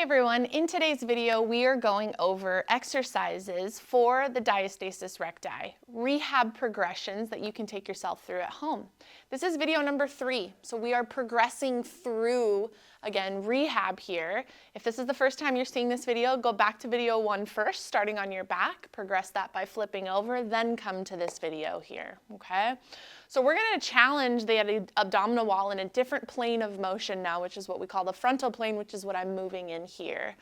Hi everyone, in today's video we are going over exercises for the Diastasis Recti, rehab progressions that you can take yourself through at home. This is video number 3, so we are progressing through, again, rehab here. If this is the first time you're seeing this video, go back to video 1 first, starting on your back, progress that by flipping over, then come to this video here, okay? So we're going to challenge the abdominal wall in a different plane of motion now, which is what we call the frontal plane, which is what I'm moving in here.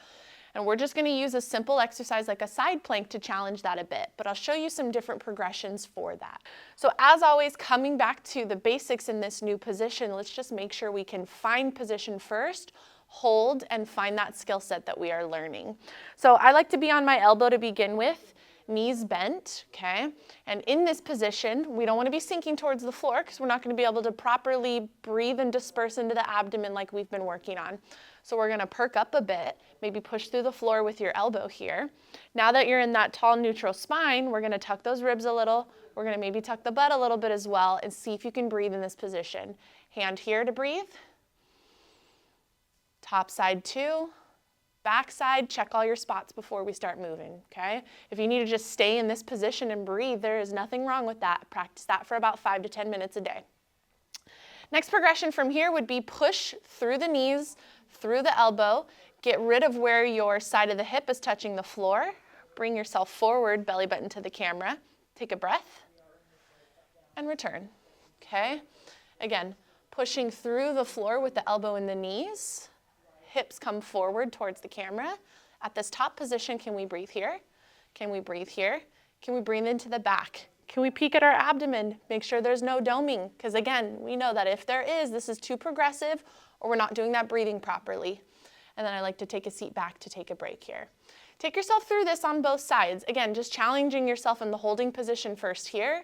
And we're just going to use a simple exercise like a side plank to challenge that a bit, but I'll show you some different progressions for that. So as always, coming back to the basics in this new position, let's just make sure we can find position first, hold, and find that skill set that we are learning. So I like to be on my elbow to begin with. Knees bent, okay? And in this position, we don't want to be sinking towards the floor because we're not going to be able to properly breathe and disperse into the abdomen like we've been working on. So we're going to perk up a bit, maybe push through the floor with your elbow here. Now that you're in that tall neutral spine, we're going to tuck those ribs a little. We're going to maybe tuck the butt a little bit as well and see if you can breathe in this position. Hand here to breathe. Top side 2. Back side, check all your spots before we start moving, okay? If you need to just stay in this position and breathe, there is nothing wrong with that. Practice that for about 5 to 10 minutes a day. Next progression from here would be push through the knees, through the elbow, get rid of where your side of the hip is touching the floor, bring yourself forward, belly button to the camera, take a breath, and return, okay? Again, pushing through the floor with the elbow and the knees, hips come forward towards the camera. At this top position, can we breathe here? Can we breathe here? Can we breathe into the back? Can we peek at our abdomen? Make sure there's no doming, because again, we know that if there is, this is too progressive or we're not doing that breathing properly. And then I like to take a seat back to take a break here. Take yourself through this on both sides. Again, just challenging yourself in the holding position first here,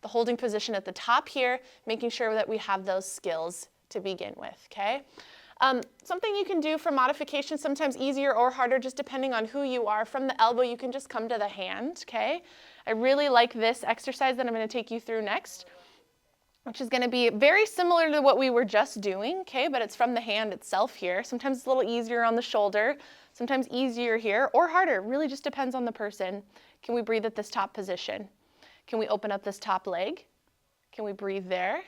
the holding position at the top here, making sure that we have those skills to begin with, okay? Something you can do for modification, sometimes easier or harder, just depending on who you are. From the elbow, you can just come to the hand, okay? I really like this exercise that I'm going to take you through next, which is going to be very similar to what we were just doing, okay? But it's from the hand itself here. Sometimes it's a little easier on the shoulder, sometimes easier here, or harder. It really just depends on the person. Can we breathe at this top position? Can we open up this top leg? Can we breathe there?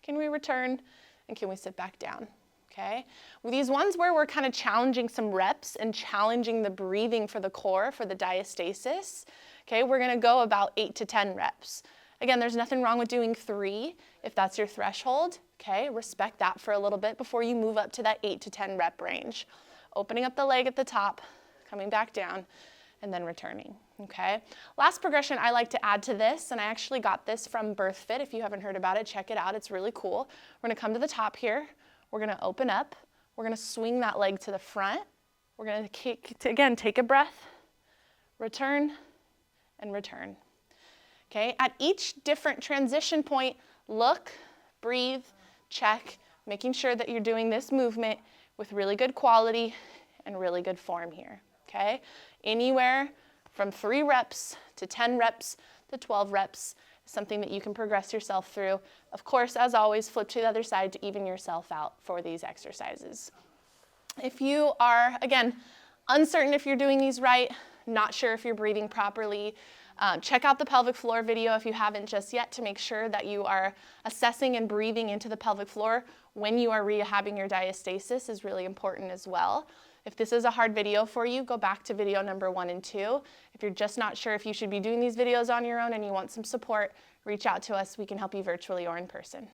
Can we return? And can we sit back down? Okay. Well, these ones where we're kind of challenging some reps and challenging the breathing for the core, for the diastasis, okay, we're going to go about 8 to 10 reps. Again, there's nothing wrong with doing 3 if that's your threshold, okay? Respect that for a little bit before you move up to that 8 to 10 rep range. Opening up the leg at the top, coming back down, and then returning, okay? Last progression I like to add to this, and I actually got this from BirthFit. If you haven't heard about it, check it out. It's really cool. We're going to come to the top here. We're going to open up. We're going to swing that leg to the front. We're going to kick, again, take a breath, return, and return. Okay, at each different transition point, look, breathe, check, making sure that you're doing this movement with really good quality and really good form here, okay? Anywhere from 3 reps to 10 reps to 12 reps. Something that you can progress yourself through. Of course, as always, flip to the other side to even yourself out for these exercises. If you are, again, uncertain if you're doing these right, not sure if you're breathing properly, check out the pelvic floor video if you haven't just yet to make sure that you are assessing and breathing into the pelvic floor when you are rehabbing your diastasis is really important as well. If this is a hard video for you, go back to video number 1 and 2. If you're just not sure if you should be doing these videos on your own and you want some support, reach out to us. We can help you virtually or in person.